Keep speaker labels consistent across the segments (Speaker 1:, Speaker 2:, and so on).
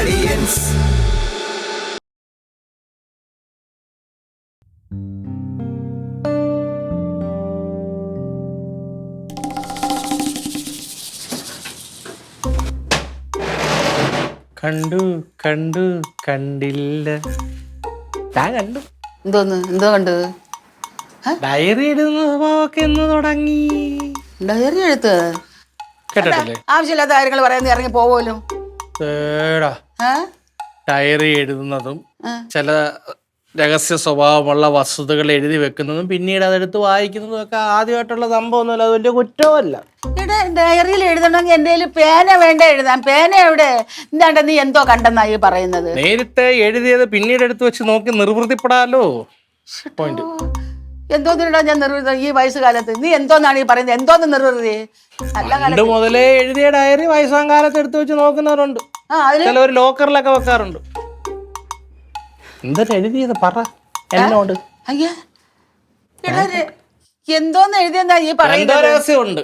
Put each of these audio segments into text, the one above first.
Speaker 1: Audience.
Speaker 2: കണ്ടു കണ്ടു കണ്ടില്ല. ഞാൻ കണ്ടു.
Speaker 3: എന്തോ കണ്ടത്?
Speaker 2: ഡയറി എഴുതുന്ന സ്വഭാവമൊക്കെ എന്ന് തുടങ്ങി.
Speaker 3: ഡയറി എഴുത്ത്
Speaker 2: കേട്ടിട്ടില്ലേ?
Speaker 3: ആവശ്യമില്ലാത്ത കാര്യങ്ങൾ പറയാൻ ഇറങ്ങി പോവുമല്ലോ.
Speaker 2: ഡയറി എഴുതുന്നതും ചില രഹസ്യ സ്വഭാവമുള്ള വസ്തുതകൾ എഴുതി വെക്കുന്നതും പിന്നീട് അതെടുത്ത് വായിക്കുന്നതും ഒക്കെ ആദ്യമായിട്ടുള്ള സംഭവമൊന്നുമല്ല. അത് വലിയ കുറ്റമല്ല.
Speaker 3: ഡയറിയിൽ എഴുതണമെങ്കിൽ എന്റെ കയ്യിൽ പേന വേണ്ട എഴുതാൻ. പേന എവിടെ? എന്താണ്ട നീ എന്തോ കണ്ടെന്നായി പറയുന്നത്?
Speaker 2: നേരിട്ട് എഴുതിയത് പിന്നീട് എടുത്ത് വെച്ച് നോക്കി നിർവൃത്തിപ്പെടാലോ. പോയിന്റ്.
Speaker 3: എന്തോന്നിടാ ഞാൻ നിർവൃതി ഈ വയസ്സുകാലത്ത്? നീ എന്തോന്നാണ് ഈ പറയുന്നത്? എന്തോന്ന് നിർവൃതി?
Speaker 2: പണ്ട് മുതലേ എഴുതിയ ഡയറി വയസ്സാം കാലത്ത് എടുത്ത് വെച്ച് നോക്കുന്നവരുണ്ട്. ചിലവർ ലോക്കറിലൊക്കെ വെക്കാറുണ്ട്. എന്താ എഴുതിയത് പറ എന്നോട്.
Speaker 3: അയ്യാ എന്തോന്ന് എഴുതിയെന്നാ ഈ പറയുന്നത്?
Speaker 2: രഹസ്യമുണ്ട്.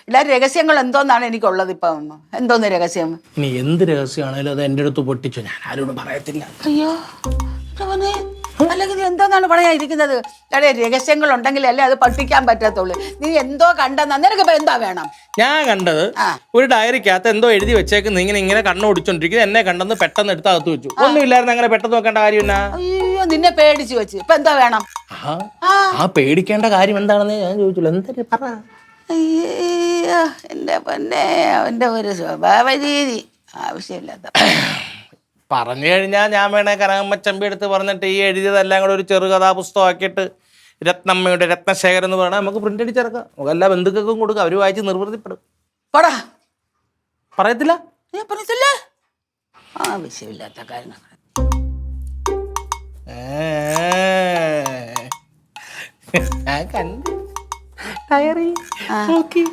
Speaker 3: ഇല്ല, രഹസ്യങ്ങൾ എന്തോന്നാണ് എനിക്കുള്ളത് ഇപ്പം? എന്തോന്ന് രഹസ്യം?
Speaker 2: ഇനി എന്ത് രഹസ്യമാണേലും അത് എന്റെ അടുത്ത് പൊട്ടിച്ചു. ഞാൻ ആരോടും പറയത്തില്ല.
Speaker 3: അയ്യോ അല്ലെങ്കിൽ എന്തോന്നാണ് പറയാതിരിക്കുന്നത്? രഹസ്യങ്ങൾ ഉണ്ടെങ്കിൽ അല്ലേ അത് പഠിക്കാൻ പറ്റത്തുള്ളൂ. നീ എന്തോ കണ്ടെന്നാ? നിനക്കിപ്പോ എന്താ വേണം?
Speaker 2: ഞാൻ കണ്ടത് ഒരു ഡയറിക്കകത്ത് എന്തോ എഴുതി വെച്ചേക്കുന്ന ഇങ്ങനെ കണ്ണു ഓടിച്ചോണ്ടിരിക്കുന്നത്. എന്നെ കണ്ടെന്ന് പെട്ടെന്ന് എടുത്ത് അകത്ത് വെച്ചു. ഒന്നുമില്ലായിരുന്നു. അങ്ങനെ പെട്ടെന്ന് നോക്കേണ്ട കാര്യം.
Speaker 3: അയ്യോ നിന്നെ പേടിച്ചു വെച്ച് ഇപ്പൊ എന്താ വേണം?
Speaker 2: ആ പേടിക്കേണ്ട കാര്യം എന്താണെന്ന് ഞാൻ ചോദിച്ചുള്ളൂ. എന്താ പറ.
Speaker 3: അയ്യോ എന്റെ പൊന്നെ, അവന്റെ ഒരു സ്വഭാവ രീതി ആവശ്യമില്ലാത്ത
Speaker 2: പറഞ്ഞു കഴിഞ്ഞാൽ ഞാൻ വേണേ കനകമ്മച്ചമ്പി എടുത്ത് പറഞ്ഞിട്ട് ഈ എഴുതിയതെല്ലാം കൂടെ ഒരു ചെറുകഥാപുസ്തകമാക്കിയിട്ട് രത്നമ്മയുടെ രത്നശേഖരം എന്ന് പറഞ്ഞാൽ നമുക്ക് പ്രിന്റ് അടിച്ചിറക്കാം. നമുക്ക് എല്ലാ ബന്ധുക്കൾക്കും കൊടുക്കാം. അവർ വായിച്ച് നിർവൃത്തിപ്പെടും. പറയത്തില്ല.
Speaker 3: ആവശ്യമില്ലാത്ത കാര്യങ്ങൾ.
Speaker 2: ഞാൻ കണ്ടു ഡയറി നോക്കി.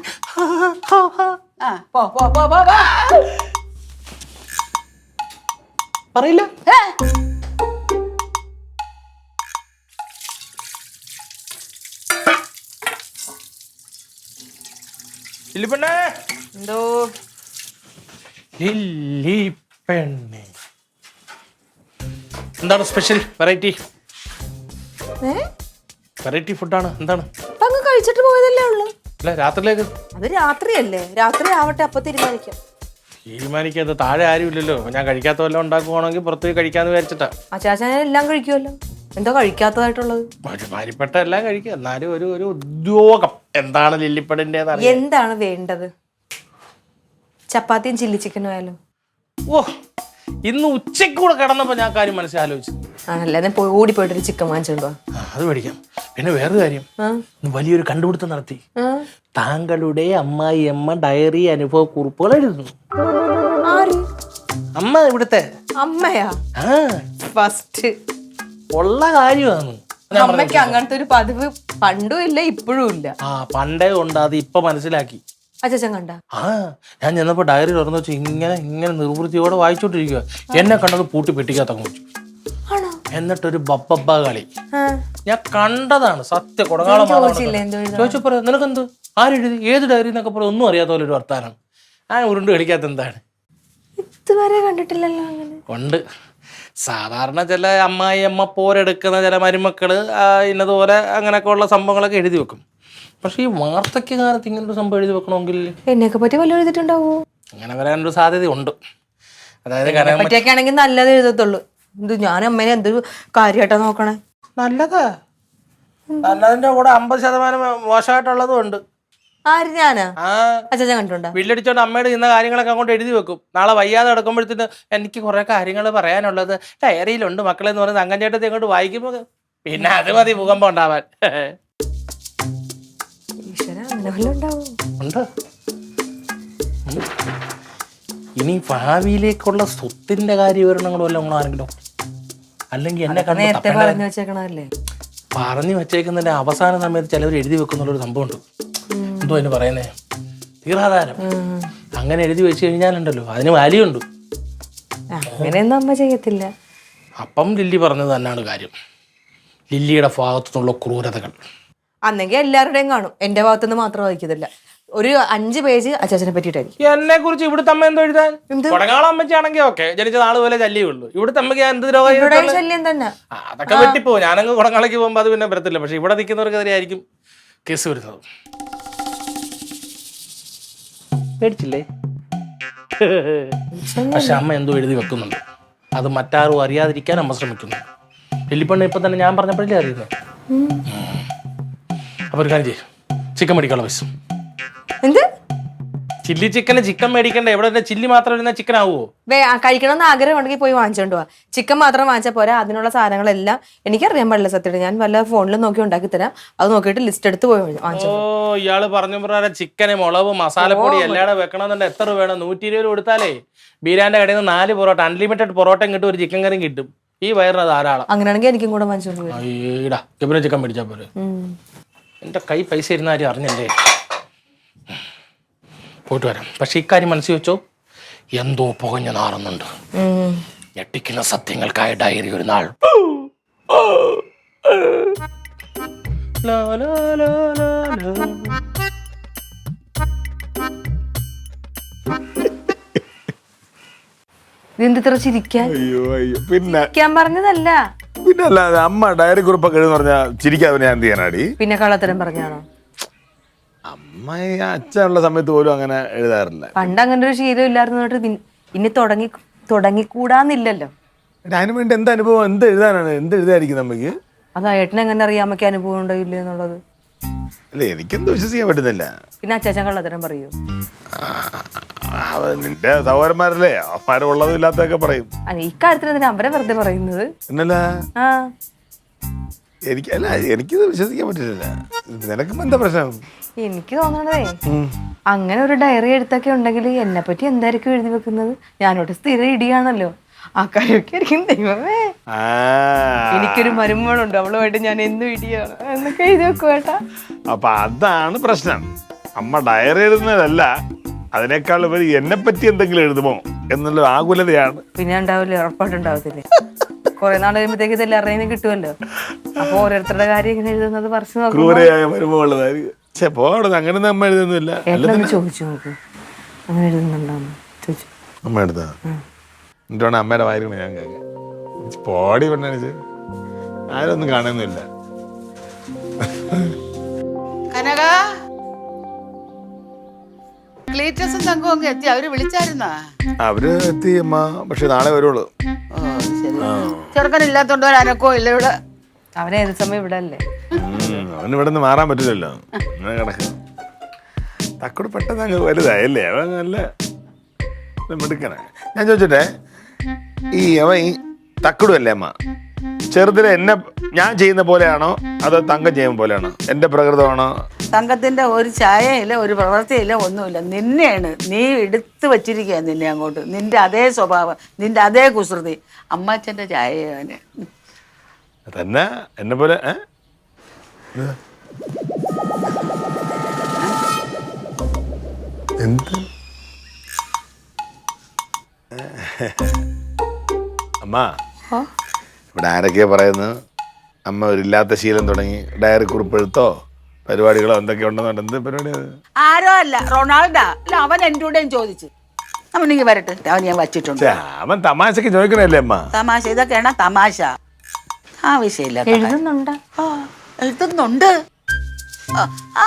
Speaker 2: പറയില്ല.
Speaker 3: എന്തോ
Speaker 2: എന്താണ് സ്പെഷ്യൽ വെറൈറ്റി? വെറൈറ്റി ഫുഡാണ്. എന്താണ്?
Speaker 4: കഴിച്ചിട്ട് പോയതല്ലേ ഉള്ളൂ.
Speaker 2: അല്ല രാത്രിയിലേക്ക്.
Speaker 4: അത് രാത്രിയല്ലേ, രാത്രി ആവട്ടെ, അപ്പൊ തീരുമാനിക്കാം.
Speaker 2: തീരുമാനിക്കാത് താഴെ ആരും ഇല്ലല്ലോ. ഞാൻ കഴിക്കാത്ത വല്ലതും ഉണ്ടാക്കുവാണെങ്കിൽ പുറത്ത് പോയി കഴിക്കാന്ന് വിചാരിച്ചിട്ടാ.
Speaker 4: അച്ചാച്ചൻ എല്ലാം കഴിക്കുമല്ലോ. എന്തോ കഴിക്കാത്തതായിട്ടുള്ളത്?
Speaker 2: ഒരുമാതിരിപ്പെട്ട എല്ലാം കഴിക്കുക. എന്നാലും ഒരു ഉദ്യോഗം എന്താണ് ലില്ലിപ്പടിന്റെ?
Speaker 4: എന്താണ് വേണ്ടത്? ചപ്പാത്തിയും ചില്ലി ചിക്കനും ആയാലും.
Speaker 2: ഓ ഇന്ന് ഉച്ചയ്ക്ക് കൂടെ കിടന്നപ്പോ ഞാൻ കാര്യം മനസ്സിലാലോചിച്ചു.
Speaker 4: ആണല്ലേ, ഓടിപ്പോയിട്ടൊരു ചിക്കൻ വാങ്ങിച്ചിട്ടുണ്ടോ?
Speaker 2: അത് മേടിക്കാം. പിന്നെ വേറൊരു കാര്യം, വലിയൊരു കണ്ടുപിടുത്തം നടത്തി. താങ്കളുടെ അമ്മായിയമ്മ ഡയറി അനുഭവ കുറിപ്പുകൾ എഴുതുന്നു. അമ്മ ഇവിടുത്തെ
Speaker 4: അമ്മയാ? ഫസ്റ്റ്
Speaker 2: ഉള്ള കാര്യമാണ്.
Speaker 4: അമ്മയ്ക്ക് അങ്ങനത്തെ ഒരു പതിവ് പണ്ടും ഇല്ല ഇപ്പോഴും ഇല്ല.
Speaker 2: പണ്ടേ ഉണ്ട്. അത് ഇപ്പൊ മനസ്സിലാക്കി.
Speaker 4: അച്ഛൻ കണ്ട?
Speaker 2: ഞാൻ ചെന്നപ്പോ ഡയറി തുറന്നു വെച്ച് ഇങ്ങനെ നിർവൃത്തിയോടെ വായിച്ചോണ്ടിരിക്കുക. എന്നെ കണ്ടത് പൂട്ടി പെട്ടിക്കകത്തങ്ങ് വെച്ചു. എന്നിട്ടൊരു ബബ്ബ കളി ഞാൻ കണ്ടതാണ്. സത്യം കൊടങ്ങാളം ചോദിച്ചപ്പോ നിനക്കെന്ത്, ആരെഴുതി, ഏത് ഡയറി എന്നൊക്കെ പറയാം. ഒന്നും അറിയാത്ത പോലെ ഒരു വർത്താനം. ഞാൻ ഉരുണ്ട് കളിക്കാത്ത എന്താണ്?
Speaker 4: ഇതുവരെ കണ്ടിട്ടില്ലല്ലോ.
Speaker 2: ഉണ്ട്. സാധാരണ ചില അമ്മായിയമ്മ പോരെടുക്കുന്ന ചില മരുമക്കള് ഇന്നതുപോലെ അങ്ങനെയൊക്കെ ഉള്ള സംഭവങ്ങളൊക്കെ എഴുതി വെക്കും. പക്ഷെ ഈ വാർദ്ധക്യ കാലത്ത് ഇങ്ങനൊരു സംഭവം എഴുതി വെക്കണമെങ്കിൽ
Speaker 4: എന്നെയൊക്കെ പറ്റി വല്ലതും എഴുതിട്ടുണ്ടാവോ?
Speaker 2: അങ്ങനെ വരാനൊരു സാധ്യതയുണ്ട്. അതായത്
Speaker 4: പറ്റിയൊക്കെ ആണെങ്കിൽ നല്ലത് എഴുതത്തുള്ളൂ. എന്ത് ഞാൻ അമ്മേനെ എന്തൊരു കാര്യമായിട്ടാ നോക്കണേ?
Speaker 2: നല്ലതാ. നല്ലതിന്റെ കൂടെ 50% മോശമായിട്ടുള്ളതും ഉണ്ട്.
Speaker 4: ആര്? ഞാനാ? അച്ഛൻ കണ്ടിട്ടുണ്ടോ?
Speaker 2: വീട്ടിലടിച്ചോണ്ട് അമ്മയുടെ ഇന്ന കാര്യങ്ങളൊക്കെ അങ്ങോട്ട് എഴുതി വെക്കും. നാളെ വയ്യാതെ കിടക്കുമ്പോഴത്തേന് എനിക്ക് കുറെ കാര്യങ്ങൾ പറയാനുള്ളത് ഡയറിയിലുണ്ട് മക്കളെ എന്ന് പറയുന്നത് അങ്ങഞ്ചേട്ടത്തെ അങ്ങോട്ട് വായിക്കുമ്പോ പിന്നെ അത് മതി ഭൂകമ്പം ഉണ്ടാവാൻ. ഉണ്ട്. ഇനി ഭാവിയിലേക്കുള്ള സ്വത്തിന്റെ കാര്യവിവരണങ്ങളും എല്ലാം ആരെങ്കിലും അല്ലെങ്കിൽ എന്നെ പറഞ്ഞു വെച്ചേക്കുന്നതിന്റെ അവസാന സമയത്ത് ചിലവർ എഴുതി വെക്കുന്നുള്ളൊരു സംഭവമുണ്ട്. എന്തോ അതിന് പറയുന്നേ, തീറാധാരം. അങ്ങനെ എഴുതി വെച്ച് കഴിഞ്ഞാലുണ്ടല്ലോ അതിന് വാല്യുണ്ട്.
Speaker 4: അങ്ങനെയൊന്നും അമ്മ ചെയ്യത്തില്ല.
Speaker 2: അപ്പം ലില്ലി പറഞ്ഞത് തന്നെയാണ് കാര്യം. ലില്ലിയുടെ ഭാഗത്തുനിന്നുള്ള ക്രൂരതകൾ
Speaker 4: അന്നെങ്കിൽ എല്ലാവരുടെയും കാണും. എന്റെ ഭാഗത്തുനിന്ന് മാത്രം വായിക്കത്തില്ല. ഒരു 5 പേജ് അച്ചാച്ചനെ പറ്റിയിട്ടായിരിക്കും.
Speaker 2: എന്നെ കുറിച്ച് ഇവിടുത്തെ അമ്മ എന്തോ എഴുതാൻ? കൊടങ്ങാളം അമ്മച്ചാണെങ്കിൽ ഓക്കെ, ജനിച്ച നാള് പോലെ ചല്ലിയേ ഉള്ളൂ. ഇവിടുത്തെ അമ്മയ്ക്ക് ഞാൻ എന്ത് രോഗം?
Speaker 4: ശല്യം തന്നെ.
Speaker 2: അതൊക്കെ വെട്ടിപ്പോ. ഞാനങ്ങ് കൊടങ്ങാളേക്ക് പോകുമ്പോ അത് പിന്നെ വരത്തില്ല. പക്ഷെ ഇവിടെ നിൽക്കുന്നവർക്കെതിരെ ആയിരിക്കും കേസ് വരുന്നത്. പേടിച്ചില്ലേ? പക്ഷെ അമ്മ എന്തോ എഴുതി വെക്കുന്നുണ്ട്. അത് മറ്റാരും അറിയാതിരിക്കാൻ അമ്മ ശ്രമിക്കുന്നു. വെല്ലിപ്പണ്ണ ഇപ്പൊ തന്നെ ഞാൻ പറഞ്ഞപ്പോഴല്ലേ അറിയുന്നത്. അപ്പൊ ഒരു കാര്യം ചെയ്യും, ചിക്കൻ മേടിക്കാനുള്ള പൈസ.
Speaker 4: എന്ത്
Speaker 2: ചില്ലി ചിക്കന് ചിക്കൻ മേടിക്കണ്ടേ? എവിടെ ചില്ലി മാത്രം ഇരുന്ന ചിക്കൻ ആവുമോ?
Speaker 4: കഴിക്കണമെന്ന് ആഗ്രഹം ഉണ്ടെങ്കിൽ പോയി വാങ്ങിച്ചോണ്ട് പോവാ. ചിക്കൻ മാത്രം വാങ്ങിച്ചാൽ പോരാ, അതിനുള്ള സാധനങ്ങളെല്ലാം എനിക്കറിയാൻ പാടില്ല സത്യം. ഞാൻ വല്ല ഫോണിൽ നോക്കി ഉണ്ടാക്കി തരാം. അത് നോക്കിയിട്ട് ലിസ്റ്റ് എടുത്ത് പോയി വാങ്ങിച്ചോ.
Speaker 2: ഓ, ഇയാള് പറഞ്ഞ പ്രകാരം ചിക്കന് മുളക് മസാലപ്പൊടി എല്ലാടെ വെക്കണമെന്നുണ്ട്. എത്ര വേണം? 120 കൊടുത്താലേ ബീരാന്റെ കടയിൽ നിന്ന് 4 പൊറോട്ട, അൺലിമിറ്റഡ് പൊറോട്ടയും കിട്ടും, ഒരു ചിക്കൻ കറിയും കിട്ടും. ഈ വയറിന് ധാരാളം.
Speaker 4: അങ്ങനെയാണെങ്കിൽ എനിക്കും കൂടെ വാങ്ങിച്ചോണ്ട് പോയി.
Speaker 2: ഈടാ ഗബിനെ ചിക്കൻ മേടിച്ചാ പോരെ. എന്റെ കൈ പൈസ ഇരുന്ന ആരും അറിഞ്ഞല്ലേ. പോയിട്ട് വരാം. പക്ഷെ ഇക്കാര്യം മനസ്സിൽ വെച്ചോ, എന്തോ പുകഞ്ഞ നാറുന്നുണ്ട്. ഞെട്ടിക്കുന്ന സത്യങ്ങൾക്കായ ഡയറി ഒരു നാൾ.
Speaker 4: ഇതെന്തിത്ര ചിരിക്കാൻ?
Speaker 1: പിന്നെ
Speaker 4: പറഞ്ഞതല്ല.
Speaker 1: അല്ലാതെ അമ്മ ഡയറി കുറിപ്പൊക്കെ എഴുതി പറഞ്ഞാൽ ചിരിക്കാതെ ഞാൻ എന്ത് ചെയ്യാനാടി?
Speaker 4: പിന്നെ കള്ളത്തരം പറഞ്ഞാണോ?
Speaker 1: അമ്മ അച്ഛനുള്ള സമയത്ത് പോലും അങ്ങനെ എഴുതാറില്ല.
Speaker 4: പണ്ട് അങ്ങനെ ഒരു ശീലം ഇല്ലായിരുന്നു. ഇനി തുടങ്ങിക്കൂടാന്നില്ലല്ലോ.
Speaker 1: അതിനു വേണ്ടി എന്ത് അനുഭവം, എന്ത് എഴുതാനാണ്, എന്ത് എഴുതായിരിക്കും നമുക്ക്?
Speaker 4: അത് ഏട്ടനെ എങ്ങനെ അറിയാം അമ്മയ്ക്ക് അനുഭവം ഉണ്ടോ ഇല്ല എന്നുള്ളത്?
Speaker 1: അല്ല, എനിക്കെന്ത് വിശ്വസിക്കാൻ പറ്റുന്നില്ല.
Speaker 4: പിന്നെ അച്ചാച്ചൻ കള്ളത്തരം പറയൂ?
Speaker 1: നിന്റെ സഹോദരന്മാരല്ലേ, അവന്മാരെ ഉള്ളതും ഇല്ലാത്തൊക്കെ പറയും.
Speaker 4: ഇക്കാര്യത്തിൽ എന്തിനാ അവരെ വെറുതെ പറയുന്നത്?
Speaker 1: എന്നല്ല എനിക്കിത് വിശ്വസിക്കാൻ പറ്റില്ല. നിനക്കും എന്താ പ്രശ്നം?
Speaker 4: എനിക്ക് തോന്നണതേ, അങ്ങനെ ഒരു ഡയറി എഴുത്തൊക്കെ ഉണ്ടെങ്കിൽ എന്നെ പറ്റി എന്തായിരിക്കും എഴുതി വെക്കുന്നത്? ഞാനോട്ട് സ്ഥിരം ഇടിയാണല്ലോ, ആ കാര്യമൊക്കെ ആയിരിക്കും. ദൈവമേ, എനിക്കൊരു മരുമകളുണ്ട്, അവളുമായിട്ട് ഞാൻ എന്നും ഇടിയാണ് എന്നൊക്കെ എഴുതി വെക്കും ഏട്ടാ.
Speaker 1: അപ്പൊ അതാണ് പ്രശ്നം. അമ്മ ഡയറി എഴുതുന്നതല്ല, അതിനേക്കാൾ ഉപരി എന്നെ പറ്റി എന്തെങ്കിലും എഴുതുമോ എന്നുള്ള ആകുലതയാണ്.
Speaker 4: പിന്നെ ഉണ്ടാവില്ലേ? ഉറപ്പായിട്ടുണ്ടാവത്തില്ലേ? കുറെ നാൾ കഴിയുമ്പോഴത്തേക്ക് ഇതെല്ലാം അറിയാനും കിട്ടുമല്ലോ. അപ്പൊ ഓരോരുത്തരുടെ കാര്യം ഇങ്ങനെ എഴുതുന്നത് പറിച്ചു നോക്കും.
Speaker 1: ക്രൂരയായ മരുമകളുള്ളതായിരിക്കും. പോടുന്നു, അങ്ങനെ അമ്മ എഴുതുന്നില്ല.
Speaker 4: ചോദിച്ചു നോക്ക്, അങ്ങനെ എഴുതുന്നുണ്ടോന്ന് ചോദിച്ചു.
Speaker 1: അമ്മ എടുത്താ എന്നിട്ടാണ് അമ്മയുടെ വായിരിക്കണേ ഞാൻ കേൾക്കാം. പോടി പെണ്ണടിച്ച് ആരൊന്നും കാണുന്നില്ല.
Speaker 3: കനക, ക്ലീറ്റസും തങ്കവും ഒക്കെ എത്തി. അവര് വിളിച്ചായിരുന്നാ?
Speaker 1: അവര് എത്തി അമ്മ, പക്ഷെ നാളെ വരുള്ളൂ.
Speaker 3: ചെറുക്കനില്ലാത്തോണ്ട് അനക്കോ ഇല്ല ഇവിടെ.
Speaker 4: അവനെ ഏത് സമയം ഇവിടെ അല്ലേ?
Speaker 1: അവന് ഇവിടെ നിന്ന് മാറാൻ പറ്റില്ലല്ലോ. അങ്ങനെ കിടക്ക. തക്കോട് പെട്ടെന്ന് അങ്ങ് വലുതായല്ലേ, അവൻ നല്ല മിടുക്കന. ഞാൻ ചോദിച്ചോട്ടെ, അവൻ ഈ തക്കടും അല്ലേ അമ്മ, ചെറുതിലെ എന്നെ ഞാൻ ചെയ്യുന്ന പോലെയാണോ അതോ തങ്കം ചെയ്യുന്ന പോലെയാണോ? എന്റെ പ്രകൃതമാണോ?
Speaker 3: തങ്കത്തിന്റെ ഒരു ചായയില്ല, ഒരു പ്രവൃത്തിയില്ല, ഒന്നുമില്ല. നിന്നെയാണ് നീ എടുത്തു വച്ചിരിക്കുക. നിന്നെ അങ്ങോട്ട്, നിന്റെ അതേ സ്വഭാവം, നിന്റെ അതേ കുസൃതി. അമ്മച്ചന്റെ ചായയാണ്
Speaker 1: തന്നെ എന്നെ പോലെ. എന്ത് അമ്മ, ഇവിടെ ആരൊക്കെയാ പറയുന്നത് അമ്മ ഒരില്ലാത്ത ശീലം തുടങ്ങി, ഡയറി കുറിപ്പ് എഴുത്തോ പരിപാടികളോ എന്തൊക്കെ ഉണ്ടെന്നുണ്ട്. എന്ത് പരിപാടിയാ?
Speaker 3: ആരോ അല്ല, റൊണാൾഡോ അല്ല. അവൻ എൻ്റെ കൂടെയും ചോദിച്ചു. അവനിക്ക് വരട്ടെ, അവൻ ഞാൻ വച്ചിട്ടുണ്ട്.
Speaker 1: അവൻ തമാശക്ക് ചോദിക്കണല്ലേ അമ്മ?
Speaker 3: തമാശ, ഇതൊക്കെയാണ് തമാശ. ആവശ്യമില്ല.
Speaker 4: എഴുതുന്നുണ്ട്,
Speaker 3: എഴുതുന്നുണ്ട്,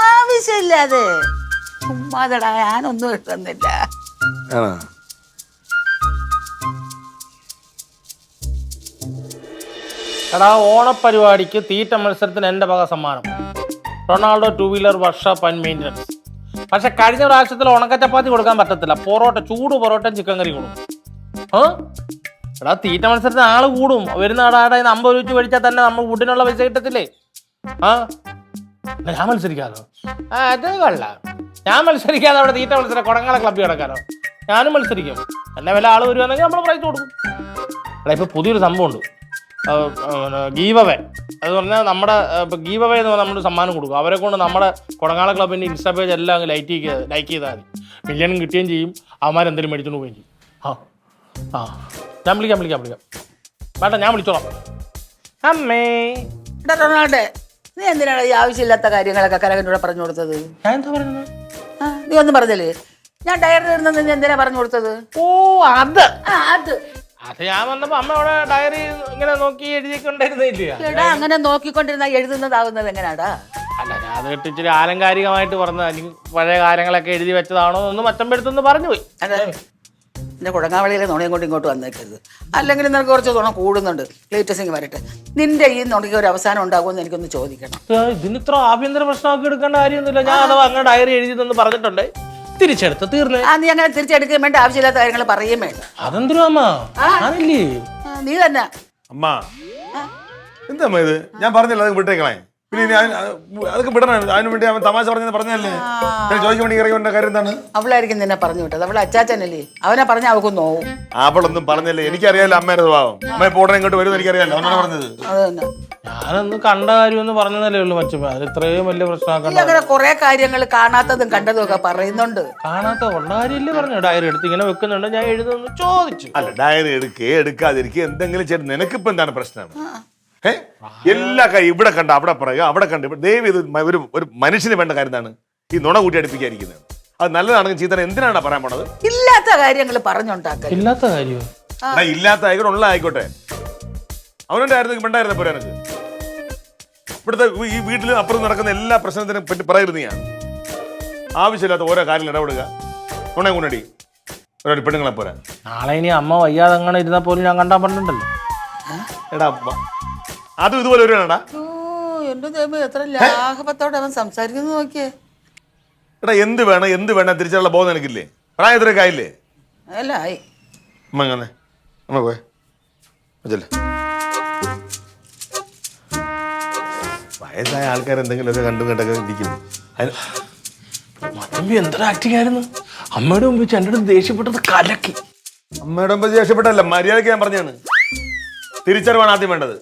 Speaker 3: ആവശ്യമില്ലാതെ ചുമ്മാതടാ. ഞാനൊന്നും എഴുതുന്നില്ല.
Speaker 2: എടാ, ഓണപ്പരിപാടിക്ക് തീറ്റ മത്സരത്തിന് എൻ്റെ വക സമ്മാനം Ronaldo 2 wheeler workshop and maintenance. പക്ഷെ കഴിഞ്ഞ പ്രാവശ്യത്തിൽ ഉണക്കച്ചപ്പാത്തി കൊടുക്കാൻ പറ്റത്തില്ല. പൊറോട്ട, ചൂട് പൊറോട്ടയും ചിക്കൻ കറി കൊടുക്കും. എടാ, തീറ്റ മത്സരത്തിന് ആള് കൂടും. വരുന്ന ആടെ 50 രൂപ മേടിച്ചാൽ തന്നെ നമ്മൾ ഫുഡിനുള്ള പൈസ കിട്ടത്തില്ലേ? ഞാൻ മത്സരിക്കാലോ? അത് കൊള്ളാം. ഞാൻ മത്സരിക്കാതെ അവിടെ തീറ്റ മത്സരം കൊടങ്ങളെ ക്ലബ്ബിൽ കിടക്കാനോ? ഞാനും മത്സരിക്കും. എന്നെ വല്ല ആള് വരുവാണെങ്കിൽ നമ്മൾ പ്രൈസ് കൊടുക്കും. എടാ, ഇപ്പൊ പുതിയൊരു സംഭവം ഉണ്ട്, ഗീവവേ. അത് പറഞ്ഞാൽ നമ്മുടെ ഗീവവേ എന്ന് പറഞ്ഞാൽ നമ്മൾ സമ്മാനം കൊടുക്കും. അവരെ കൊണ്ട് നമ്മുടെ കൊടങ്ങാള ക്ലബിൻ്റെ ഇൻസ്റ്റാ പേജ് എല്ലാം അങ്ങ് ലൈക്ക് ചെയ്താൽ മതി. മില്യൺ കിട്ടുകയും ചെയ്യും, അവന്മാരെന്തെങ്കിലും മേടിച്ചുകൊണ്ട് പോവുകയും ചെയ്യും. ഞാൻ വിളിക്കാം വേണ്ട, ഞാൻ വിളിച്ചോളാം. അമ്മേ,
Speaker 3: റൊണാൾഡോ, നീ എന്തിനാണ് ഈ ആവശ്യമില്ലാത്ത കാര്യങ്ങളൊക്കെ കനകനോട് പറഞ്ഞു കൊടുത്തത്?
Speaker 2: ഞാൻ എന്താ പറയുന്നത്?
Speaker 3: നീ ഒന്നും പറഞ്ഞല്ലേ? ഞാൻ ഡയറി ഇടുന്നത് നീ എന്തിനാ പറഞ്ഞു കൊടുത്തത്?
Speaker 2: ഓ അത്
Speaker 3: അത്
Speaker 2: അത് ഞാൻ വന്നപ്പോ അമ്മ അവിടെ ഡയറി ഇങ്ങനെ നോക്കി എഴുതിക്കൊണ്ടിരുന്നില്ല.
Speaker 3: എടാ, അങ്ങനെ നോക്കിക്കൊണ്ടിരുന്ന എഴുതുന്നതാവുന്നത് എങ്ങനെയാടാ?
Speaker 2: അല്ല ഞാൻ അത് കേട്ട് ഇച്ചിരി ആലങ്കാരികമായിട്ട് പറഞ്ഞ പഴയ കാര്യങ്ങളൊക്കെ എഴുതി വെച്ചതാണോ എന്ന് മറ്റമ്പെടുത്തൊന്ന് പറഞ്ഞു പോയി.
Speaker 3: അതെ, എൻ്റെ കുടങ്ങാവളിയിലെ നുണയും കൊണ്ട് ഇങ്ങോട്ട് വന്നേക്കരുത്. അല്ലെങ്കിൽ നിനക്ക് കുറച്ച് തുണ കൂടുന്നുണ്ട്. ലേറ്റസിങ് വരട്ടെ. നിന്റെ ഈ നുണയ്ക്ക് ഒരു അവസാനം ഉണ്ടാകുമെന്ന് എനിക്കൊന്ന് ചോദിക്കണം.
Speaker 2: ഇതിന് ഇത്ര ആഭ്യന്തര പ്രശ്നമാക്കി എടുക്കേണ്ട കാര്യമൊന്നുമില്ല. ഞാൻ അഥവാ അങ്ങനെ ഡയറി എഴുതിയെന്ന് പറഞ്ഞിട്ടുണ്ട്, തിരിച്ചെടുത്ത് തീർന്നേ.
Speaker 3: നീ അങ്ങനെ തിരിച്ചെടുക്കുകയും വേണ്ട, ആവശ്യമില്ലാത്ത കാര്യങ്ങൾ പറയുകയും വേണ്ട.
Speaker 2: അതെന്തിനാ അമ്മ? ഞാനില്ലേ.
Speaker 3: നീ തന്നെ.
Speaker 1: അമ്മ എന്താ അമ്മ ഇത്? ഞാൻ പറഞ്ഞല്ലോ അത് വിട്ടേക്കളെ. പിന്നെ ഞാൻ അതൊക്കെ വിടണം. അതിനു വേണ്ടി അവൻ തമാശ പറഞ്ഞല്ലേ. ഞാൻ ചോദിക്കാൻ വേണ്ടി ഇറങ്ങിയ കാര്യം എന്താണ്?
Speaker 3: അവളായിരിക്കും നിന്നെ പറഞ്ഞു വിട്ടത്. അവളെ അച്ചാച്ചനല്ലേ, അവനെ പറഞ്ഞ അവൾക്ക് നോവും.
Speaker 1: അവളൊന്നും പറഞ്ഞല്ലേ. എനിക്കറിയാലോ അമ്മയുടെ സ്വഭാവം. അമ്മ ഇപ്പോൾ ഉടനെ ഇങ്ങോട്ട് വരുമെന്ന് എനിക്കറിയാലോ. അവനാണ് പറഞ്ഞത്.
Speaker 3: അത് തന്നെ.
Speaker 2: ഞാനൊന്ന് കണ്ട കാര്യം എന്ന് പറഞ്ഞതല്ലേ ഉള്ളൂ മച്ചമ്മ. അത് ഇത്രയും വലിയ പ്രശ്നമാക്കണ്ട.
Speaker 3: അങ്ങനെ കുറെ കാര്യങ്ങൾ കാണാത്തതും കണ്ടതും ഒക്കെ പറയുന്നുണ്ട്.
Speaker 2: കാണാത്ത ഉള്ള കാര്യമില്ലേ പറഞ്ഞു. ഡയറി എടുത്ത് ഇങ്ങനെ വെക്കുന്നുണ്ട്, ഞാൻ എഴുതുന്നു ചോദിച്ചു.
Speaker 1: അല്ല, ഡയറി എടുക്കാതിരിക്കുക എന്തെങ്കിലും ചെയ്ത് നിനക്കിപ്പോ എന്താണ് പ്രശ്നം? എല്ലാ കാര്യം ഇവിടെ കണ്ട അവിടെ പറയുക, അവിടെ കണ്ട് ദൈവം ഇത് ഒരു മനുഷ്യന് വേണ്ട കാര്യം എന്താണ്? ഈ നുണ കൂട്ടി അടുപ്പിക്കാതിരിക്കുന്നത്. അത് നല്ലതാണെങ്കിൽ ചീത്തനെ എന്തിനാണ് പറയാൻ പോണത്?
Speaker 3: ഇല്ലാത്ത കാര്യങ്ങൾ പറഞ്ഞുണ്ടാക്കുക.
Speaker 2: ഇല്ലാത്ത കാര്യമോ?
Speaker 1: ഇല്ലാത്ത ആയിക്കോട്ടെ, ഉള്ള ആയിക്കോട്ടെ. അവനെ ആയിരുന്നു വേണ്ടായിരുന്ന പോരാ എനിക്ക്. ഇവിടുത്തെ ഈ വീട്ടിൽ അപ്പുറം നടക്കുന്ന എല്ലാ പ്രശ്നത്തിനെ പറ്റി പറയരുത്. ഞാൻ ആവശ്യമില്ലാത്ത ഓരോ കാര്യങ്ങൾ ഇടപെടുക. നുണ കൊണ്ടടി ഓരോ പെണ്ണുങ്ങളെ പോരാ.
Speaker 2: നാളെ ഇനി അമ്മ വയ്യാതെ അങ്ങനെ ഇരുന്നാൽ പോലും ഞാൻ കണ്ടാ പണ്ടുണ്ടല്ലോ.
Speaker 1: എടാ അതും ഇതുപോലെ വരുവാണടാ.
Speaker 3: എന്റെ ദൈവം, എത്ര ലാഘവത്തോടെ അവൻ സംസാരിക്കുന്നു നോക്കിയേ.
Speaker 1: എടാ എന്ത് വേണം തിരിച്ചുള്ള ബോധം എനിക്കില്ലേ? പ്രായത്തിലൊക്കെ ആയില്ലേ?
Speaker 3: അല്ല ആയി.
Speaker 1: അമ്മ അങ്ങനെ അമ്മ പോയെ വയസ്സായ ആൾക്കാർ എന്തെങ്കിലുമൊക്കെ കണ്ടും കേട്ടൊക്കെ ഇരിക്കുന്നു.
Speaker 2: മച്ചമ്പി എന്തൊരു ആക്ടിങ് ആയിരുന്നു. അമ്മയുടെ മുമ്പ് വെച്ച് എൻ്റെ അടുത്ത് ദേഷ്യപ്പെട്ടത് കലക്കി.
Speaker 1: അമ്മയുടെ മുമ്പ് ദേഷ്യപ്പെട്ടല്ല, മര്യാദയ്ക്ക് ഞാൻ പറഞ്ഞാണ്. തിരിച്ചറിവാണ് ആദ്യം വേണ്ടത്.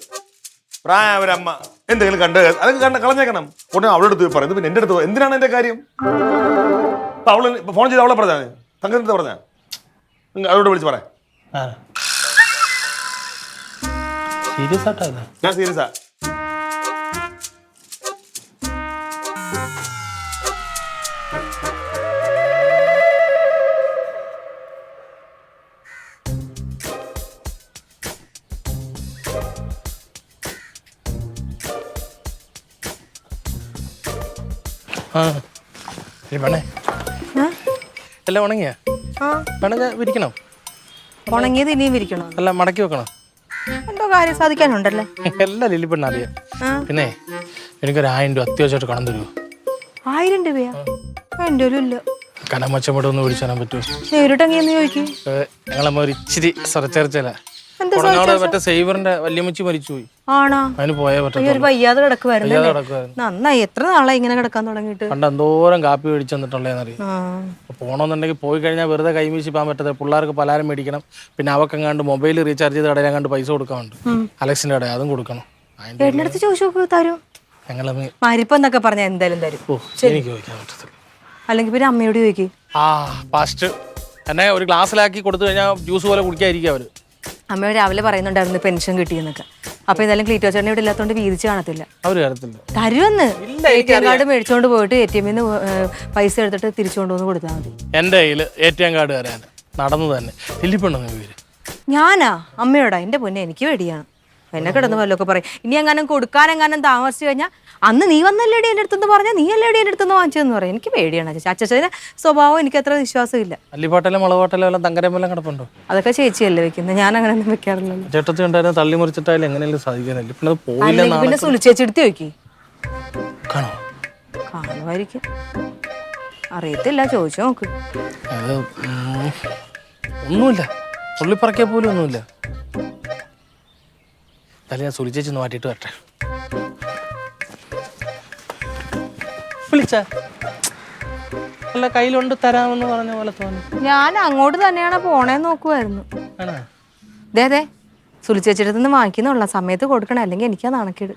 Speaker 1: പ്രായം അവരമ്മ എന്തെങ്കിലും കണ്ട് അതൊക്കെ കളഞ്ഞേക്കണം. ഉടനെ അവളുടെ അടുത്ത് പറയുന്നത്. പിന്നെ എൻ്റെ അടുത്ത് എന്തിനാണ് എൻ്റെ കാര്യം? അവള് ഫോൺ ചെയ്ത് അവളെ പറഞ്ഞാൽ തങ്കത്തെ പറഞ്ഞാ അവളോട് വിളിച്ച് പറയാം.
Speaker 2: സീരിയസ് ആയിട്ടാ?
Speaker 1: ഞാൻ സീരിയസാ.
Speaker 2: പെണ്ണേ എല്ലാം ഉണങ്ങിയ പെണ്ണ വിരിക്കണം.
Speaker 4: ഉണങ്ങിയത് ഇനിയും വിരിക്കണം.
Speaker 2: അല്ല മടക്കി വെക്കണം.
Speaker 4: എന്തോ കാര്യം സാധിക്കാനുണ്ടല്ലേ?
Speaker 2: എല്ലാം ലില്ലി പെണ്ണ അറിയാം. പിന്നെ എനിക്കൊരു 1000 രൂപ അത്യാവശ്യമായിട്ട് കടം തരുമോ?
Speaker 4: 1000 രൂപയാ? എൻ്റെ ഒരു ഇല്ല.
Speaker 2: കടമച്ചമ്മോട് ഒന്ന് വിളിച്ചു തരാൻ പറ്റുമോ?
Speaker 4: നേരിട്ടെങ്കിന്ന് ചോദിക്കും.
Speaker 2: ഞങ്ങളമ്മ ഒരു ഇച്ചിരി ചെറുച്ചല മറ്റേ സേവറിന്റെ വല്യമ്മച്ചി മരിച്ചുപോയി.
Speaker 4: ആണോ?
Speaker 2: അതിന് പോയാ പറ്റും.
Speaker 4: ഒരു വയ്യാതെ കിടക്കുവായിരുന്നു. നന്നായി. എത്ര നാളായി ഇങ്ങനെ കിടക്കാൻ തുടങ്ങിയിട്ട്?
Speaker 2: പണ്ട് എന്തോരം കാപ്പി മേടിച്ചു തന്നിട്ടുള്ളതെന്നറിയാം. പോകണമെന്നുണ്ടെങ്കിൽ പോയി കഴിഞ്ഞാൽ വെറുതെ കൈമീശി പോകാൻ പറ്റത്തില്ല. പിള്ളേർക്ക് പലഹാരം മേടിക്കണം. പിന്നെ അവക്കെങ്ങാണ്ട് മൊബൈൽ റീചാർജ് ചെയ്ത കടയിൽ അങ്ങാണ്ട് പൈസ കൊടുക്കാറുണ്ട്. അലക്സിന്റെ കട അതും കൊടുക്കണം.
Speaker 4: എന്റെ അടുത്ത് ചോദിച്ചു നോക്കൂ, തരും.
Speaker 2: ഞങ്ങളമ്മ
Speaker 4: മരിപ്പെന്നൊക്കെ പറഞ്ഞാൽ എന്തായാലും തരും.
Speaker 2: എനിക്ക് ചോദിക്കാൻ പറ്റത്തില്ല.
Speaker 4: അല്ലെങ്കിൽ പിന്നെ അമ്മയോട് ചോദിക്കും.
Speaker 2: ഫാസ്റ്റ് എന്നെ ഒരു ഗ്ലാസ്സിലാക്കി കൊടുത്തു കഴിഞ്ഞാൽ ജ്യൂസ് പോലെ കുടിക്കാതിരിക്കും അവര്.
Speaker 4: അമ്മ രാവിലെ പറയുന്നുണ്ടായിരുന്നു പെൻഷൻ കിട്ടിയെന്നൊക്കെ. അപ്പൊ എന്തായാലും ക്ലീറ്റോ ചേട്ടൻ ഇവിടെ ഇല്ലാത്തതുകൊണ്ട് വീതിച്ച് കാണത്തില്ല.
Speaker 2: അവര് തരത്തില്ല.
Speaker 4: തരുമെന്ന്. ATM കാർഡ് മേടിച്ചോണ്ട് പോയിട്ട് ATM ന്ന് പൈസ എടുത്തിട്ട് തിരിച്ചുകൊണ്ടുവന്ന് കൊടുത്താൽ മതി.
Speaker 2: എന്റെ കയ്യിൽ ATM കാർഡ് തരാൻ നടന്നു തന്നെ ലില്ലിപ്പെണ്ണ പേര്.
Speaker 4: ഞാനാ? അമ്മയോടാ? എന്റെ പൊന്നെ, എനിക്ക് പേടിയാണ്. എന്നെ കിടന്ന് വല്ലതൊക്കെ പറയും. ഇനി എങ്ങാനും കൊടുക്കാനെങ്ങാനും താമസിച്ചു കഴിഞ്ഞാൽ അന്ന് നീ വന്നല്ലേടി എൻ്റെ അടുത്തെന്ന് പറഞ്ഞാൽ നീ അല്ലേടി എൻ്റെ അടുത്തെന്ന് വാങ്ങിച്ചതെന്ന് പറയും. എനിക്ക് പേടിയാണ് ചേച്ചി. അച്ഛച്ചതിന്റെ സ്വഭാവം എനിക്ക് അത്ര വിശ്വാസമില്ല.
Speaker 2: അല്ലിപ്പാട്ടലും മുളകോട്ടലും എല്ലാം തങ്കരമെല്ലാം കിടപ്പുണ്ടോ?
Speaker 4: അതൊക്കെ ചേച്ചിയല്ലേ വെക്കുന്നത്, ഞാൻ അങ്ങനെ ഒന്നും വെക്കാറില്ലല്ലോ.
Speaker 2: ചേട്ടത്തി ഉണ്ടായിരുന്നു തള്ളി മുറിച്ചിട്ടായാലും എങ്ങനെയല്ലേ സാധിക്കാനല്ലേ. പിന്നെ അത് പോയില്ല.
Speaker 4: പിന്നെ സുലിച്ചേച്ചി എടുത്ത് ചോദിക്കി.
Speaker 2: കാണോ?
Speaker 4: കാണുമായിരിക്കും, അറിയത്തില്ല. ചോദിച്ചു നോക്ക്.
Speaker 2: അത് ഒന്നുമില്ല, തുള്ളിപ്പറക്കിയ പോലും ഒന്നുമില്ല. ഞാൻ സുലിച്ചേച്ചി ഒന്ന് മാറ്റിയിട്ട് വരട്ടെ. വിളിച്ച അല്ല കയ്യിലുണ്ട് തരാമെന്ന് പറഞ്ഞ പോലെ തോന്നി.
Speaker 4: ഞാൻ അങ്ങോട്ട് തന്നെയാണ് പോണേന്ന് നോക്കുമായിരുന്നു. അതെ സുലിച്ചേച്ചിയുടെ അടുത്ത് നിന്ന് വാങ്ങിക്കുന്നുള്ള സമയത്ത് കൊടുക്കണം, അല്ലെങ്കിൽ എനിക്കാ നാണക്കേട്.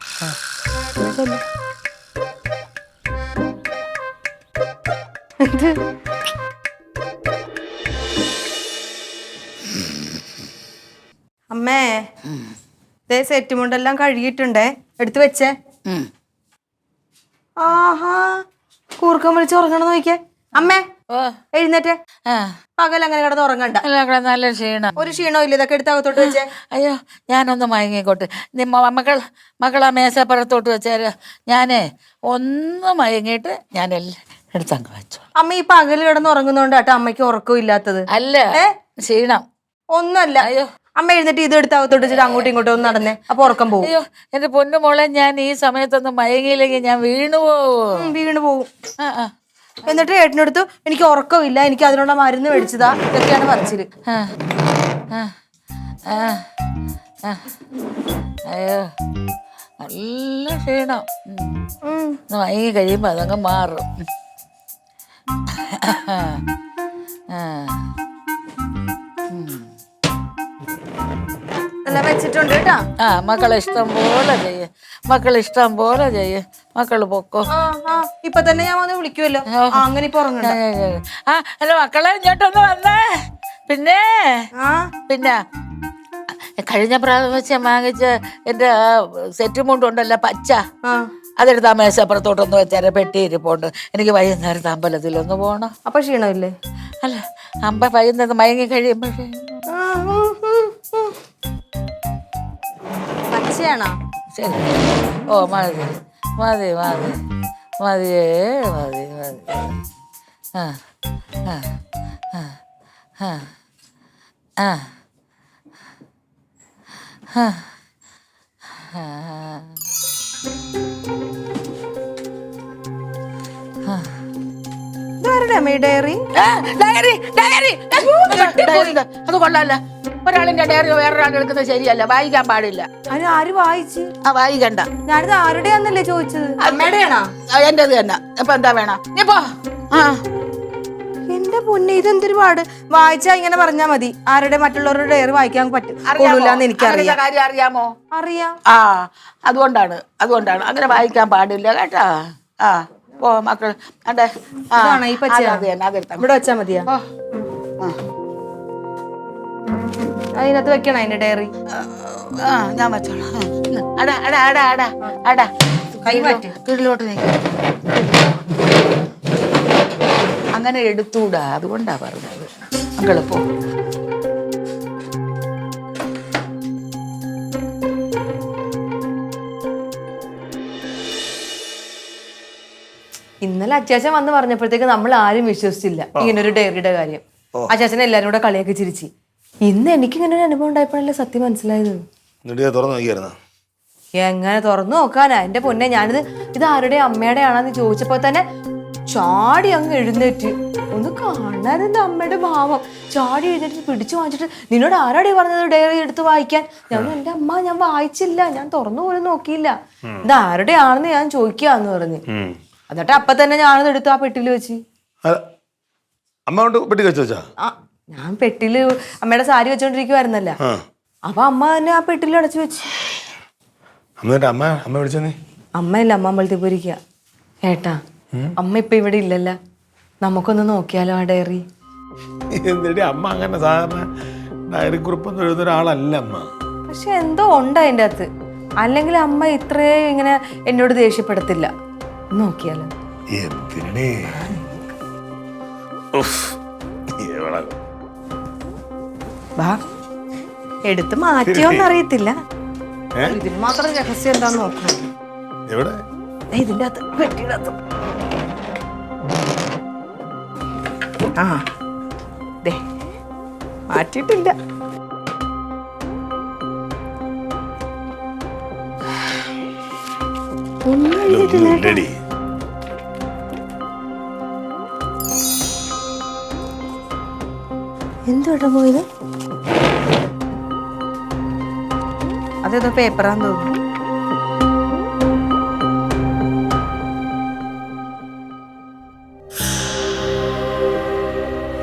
Speaker 4: അമ്മേ, സെറ്റ് മുണ്ടെല്ലാം കഴുകിയിട്ടുണ്ടേ, എടുത്തു വെച്ചേ. ആഹാ, കൂർക്കം വിളിച്ച് ഉറങ്ങണം നോക്കിയേ. അമ്മേ,
Speaker 3: ഓ
Speaker 4: എഴുന്നേറ്റേ.
Speaker 3: ആ
Speaker 4: പകൽ അങ്ങനെ കിടന്ന് ഉറങ്ങണ്ട.
Speaker 3: അല്ല ഇവിടെ നല്ല ക്ഷീണം.
Speaker 4: ഒരു ക്ഷീണവും ഇല്ല. ഇതൊക്കെ എടുത്ത് അകത്തോട്ട് വെച്ചേ.
Speaker 3: അയ്യോ ഞാനൊന്ന് മയങ്ങിക്കോട്ടെ. മകളാ മേശപ്പുറത്തോട്ട് വെച്ചാല് ഞാനേ ഒന്ന് മയങ്ങിയിട്ട് ഞാനെല്ലാം എടുത്തങ്ങ് വെച്ചു.
Speaker 4: അമ്മ ഈ പകല് കിടന്ന് ഉറങ്ങുന്നോണ്ടാട്ടോ അമ്മയ്ക്ക് ഉറക്കവും ഇല്ലാത്തത്.
Speaker 3: അല്ല ക്ഷീണം
Speaker 4: ഒന്നുമല്ല.
Speaker 3: അയ്യോ
Speaker 4: അമ്മ എഴുന്നേറ്റ് ഇത് എടുത്ത് അകത്തോട്ട് വെച്ചിട്ട് അങ്ങോട്ടും ഇങ്ങോട്ടും ഒന്ന് നടന്നേ. അപ്പൊ ഉറക്കം പോകും.
Speaker 3: അയ്യോ എന്റെ പൊന്നു മോളെ, ഞാൻ ഈ സമയത്തൊന്നും മയങ്ങിയില്ലെങ്കിൽ ഞാൻ വീണു പോവും.
Speaker 4: വീണ് പോകും.
Speaker 3: ആ ആ
Speaker 4: എന്നിട്ട് ഏട്ടനെടുത്തു എനിക്ക് ഉറക്കമില്ല, എനിക്ക് അതിനുള്ള മരുന്ന് മേടിച്ചതാ, ഇതൊക്കെയാണ് പറച്ചില്.
Speaker 3: ആ ആ ആ ആ. അയ്യോ നല്ല ക്ഷീണം. ഒന്ന് മയങ്ങി കഴിയുമ്പോൾ അതങ്ങ് മാറും. ആ
Speaker 4: എല്ലാം വെച്ചിട്ടുണ്ട് കേട്ടാ.
Speaker 3: ആ മക്കളെ ഇഷ്ടം പോലെ ചെയ്യ്, മക്കളെ ഇഷ്ടം പോലെ ചെയ്യ്. മക്കള് പൊക്കോ.
Speaker 4: ഇപ്പൊ തന്നെ ഞാൻ വന്ന് വിളിക്കുമല്ലോ. അങ്ങനെ ഇപ്പൊ ഉറങ്ങണ്ട.
Speaker 3: ആ അല്ല മക്കളെ ഇങ്ങോട്ടൊന്ന് വന്നേ. പിന്നെ പിന്നെ കഴിഞ്ഞ പ്രാവശ്യം വാങ്ങിച്ച എന്റെ സെറ്റ് മുണ്ടുണ്ടല്ലോ പച്ച, അതെടുത്ത് ആ മേശപ്പുറത്തോട്ടൊന്ന് വെച്ചാൽ പെട്ടി ഇരിപ്പുണ്ട്. എനിക്ക് വൈകുന്നേരത്തെ അമ്പലത്തിലൊന്ന് പോകണം.
Speaker 4: അപ്പൊ ക്ഷീണമില്ലേ?
Speaker 3: അല്ല വൈകുന്നേരം മയങ്ങി കഴിയുമ്പോഴേ.
Speaker 4: പച്ചയാണോ?
Speaker 3: ശരി. ഓ മതി മതി മതി മതിയേ മതി മതി. ആ ആ ആ ആ ആ
Speaker 4: ഡയറി
Speaker 3: അത് കൊള്ളാല്ല. ഒരാളിന്റെ ഡയറി വേറൊരാൾ എടുക്കുന്നത് ശരിയല്ല, വായിക്കാൻ പാടില്ല.
Speaker 4: അതിന് ആര് വായിച്ച്?
Speaker 3: ആ വായിക്കണ്ട.
Speaker 4: ഞാനിത് ആരുടെയാന്നല്ലേ ചോദിച്ചത്? അമ്മയുടെയാണോ?
Speaker 3: എന്റേത് തന്നെ. ഇപ്പൊ എന്താ വേണം? നീ പോ. ആ
Speaker 4: എന്റെ പൊന്നെ, ഇതെന്തൊരു പാട്. വായിച്ചാ ഇങ്ങനെ പറഞ്ഞാ മതി. ആരുടെ മറ്റുള്ളവരുടെ ഡയറി വായിക്കാൻ പറ്റില്ലാന്ന് എനിക്കറിയാം.
Speaker 3: കാര്യം അറിയാമോ?
Speaker 4: അറിയാം.
Speaker 3: ആ അതുകൊണ്ടാണ് അങ്ങനെ വായിക്കാൻ പാടില്ല കേട്ടാ. ആ പോ മക്കൾ.
Speaker 4: ഈ പച്ച ഇവിടെ വെച്ചാ മതിയാ? അതിനകത്ത് വെക്കണം അതിന്റെ ഡയറി.
Speaker 3: ആ ഞാൻ വെച്ചോളാം. കീഴിലോട്ട് നീക്ക. അങ്ങനെ എടുത്തൂടാ, അതുകൊണ്ടാ പറഞ്ഞത്. മക്കള് പോ.
Speaker 4: ഇന്നലെ അച്ചാച്ചൻ വന്ന് പറഞ്ഞപ്പോഴത്തേക്ക് നമ്മൾ ആരും വിശ്വസിച്ചില്ല ഇങ്ങനൊരു ഡയറിയുടെ കാര്യം. അച്ചാച്ചനെ എല്ലാരും കൂടെ കളിയൊക്കെ ചിരിച്ച്. ഇന്ന് എനിക്കിങ്ങനെ ഒരു അനുഭവം ഉണ്ടായപ്പോഴല്ലേ സത്യം മനസ്സിലായത്. എങ്ങനെ തുറന്നു നോക്കാനാ എന്റെ പൊന്നെ. ഇത് ആരുടെ അമ്മയുടെ ആണെന്ന് ചോദിച്ചപ്പോ തന്നെ ചാടി അങ്ങ് എഴുന്നേറ്റ്. ഒന്ന് കാണാൻ എന്റെ അമ്മയുടെ ഭാവം. ചാടി എഴുന്നേറ്റ് പിടിച്ചു വാങ്ങിച്ചിട്ട് നിന്നോട് ആരാടി പറഞ്ഞത് ഡയറി എടുത്ത് വായിക്കാൻ? എന്റെ അമ്മ ഞാൻ വായിച്ചില്ല, ഞാൻ തുറന്നു പോലും നോക്കിയില്ല, ഇത് ആരുടെ ആണെന്ന് ഞാൻ ചോദിക്കാന്ന് പറഞ്ഞു. എന്നിട്ട് അപ്പൊ തന്നെ ഞാനത് എടുത്ത് ആ പെട്ടിയിൽ വെച്ച്. ഞാൻ പെട്ടിയില് അമ്മയുടെ സാരി വെച്ചോണ്ടിരിക്കുവായിരുന്നല്ല. അപ്പൊ അമ്മ തന്നെ ആ പെട്ടിയിൽ അടച്ചു വെച്ച്. അമ്മയല്ല, അമ്മ അമ്പലത്തിൽ പോയിരിക്കുക. ഏട്ടാ അമ്മ ഇപ്പൊ ഇവിടെ ഇല്ലല്ല, നമുക്കൊന്ന് നോക്കിയാലോ ആ ഡയറി?
Speaker 1: അമ്മ അങ്ങനെ സാധാരണ ഡയറി കുറിപ്പൊന്നും എഴുതുന്ന ഒരാളല്ല അമ്മ.
Speaker 4: പക്ഷെ എന്തോ ഉണ്ട് അതിൻ്റെ അകത്ത്. അല്ലെങ്കിൽ അമ്മ ഇത്രയും ഇങ്ങനെ എന്നോട് ദേഷ്യപ്പെടത്തില്ല. നോക്കിയാലോ? വാ, എടുത്ത് മാറ്റിയോന്ന് അറിയത്തില്ല. ഇതിന് മാത്രം രഹസ്യം എന്താന്ന് നോക്കണം. ഇതിന്റെ അകത്ത് പെട്ടിയുടെ അകത്ത്. ആ ദേ മാറ്റിയിട്ടില്ല. ഒന്നും എഴുതിയിട്ടില്ല. എന്തുവാ പോയത്? അതേതോ പേപ്പറാന്ന് തോന്നുന്നു.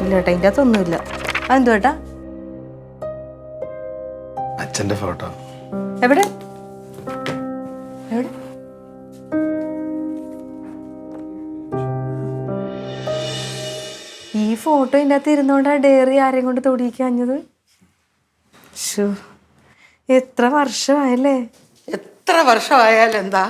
Speaker 4: ഇല്ല ഏട്ടാ, ഇതിൻ്റെ അകത്തൊന്നുമില്ല. അതെന്തു ഏട്ടാ?
Speaker 1: അച്ഛന്റെ ഫോട്ടോ.
Speaker 4: എവിടെ എവിടെ? ഈ ഫോട്ടോ ഇതിൻ്റെ അകത്ത് ഇരുന്നോണ്ടാ ഡയറി ആരെയും കൊണ്ട് തൊടിയിക്കാഞ്ഞത്. എത്ര വർഷമായല്ലേ?
Speaker 3: എത്ര വർഷമായാലും എന്താ?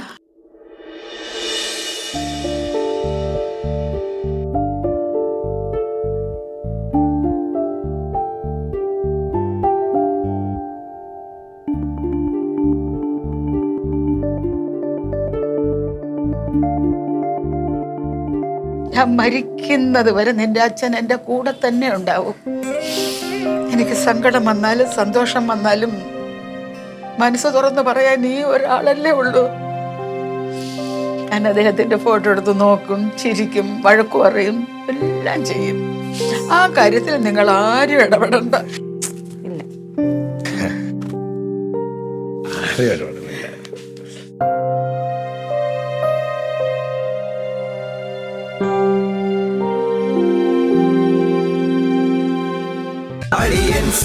Speaker 3: ഞാൻ മരിക്കുന്നത് വരെ നിന്റെ അച്ഛൻ എൻ്റെ കൂടെ തന്നെ ഉണ്ടാവും. എനിക്ക് സങ്കടം വന്നാലും സന്തോഷം വന്നാലും മനസ്സ് തുറന്ന് പറയാൻ നീ ഒരാളല്ലേ ഉള്ളൂ. ഞാൻ അദ്ദേഹത്തിന്റെ ഫോട്ടോ എടുത്ത് നോക്കും, ചിരിക്കും, വഴക്കു പറയും, എല്ലാം ചെയ്യും. ആ കാര്യത്തിൽ നിങ്ങൾ ആരും ഇടപെടണ്ട.
Speaker 4: ഇല്ല.
Speaker 1: ആരും ഇടപെടുന്നില്ല.
Speaker 5: Audience.